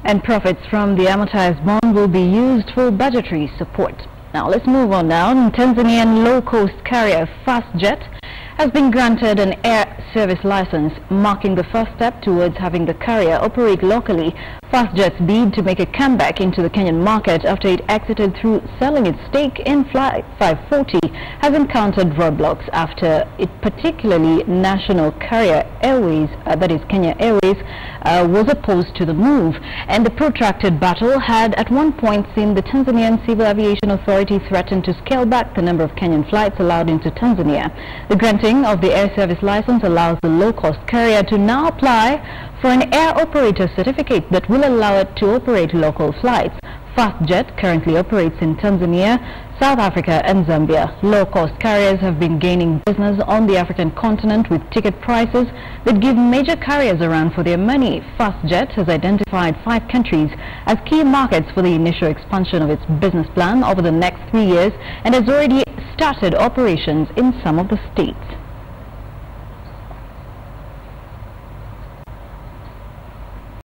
And profits from the amortized bond will be used for budgetary support. Now let's move on now. Tanzanian low-cost carrier Fastjet has been granted an air service license, marking the first step towards having the carrier operate locally. Fastjet's bid to make a comeback into the Kenyan market after it exited through selling its stake in Flight 540 has encountered roadblocks after it, particularly national carrier Airways, that is Kenya Airways, was opposed to the move. And the protracted battle had at one point seen the Tanzanian Civil Aviation Authority threaten to scale back the number of Kenyan flights allowed into Tanzania. The granting of the air service license allows the low-cost carrier to now apply for an air operator certificate that will allow it to operate local flights. Fastjet currently operates in Tanzania, South Africa and Zambia. Low-cost carriers have been gaining business on the African continent with ticket prices that give major carriers a run for their money. Fastjet has identified 5 countries as key markets for the initial expansion of its business plan over the next 3 years and has already started operations in some of the states.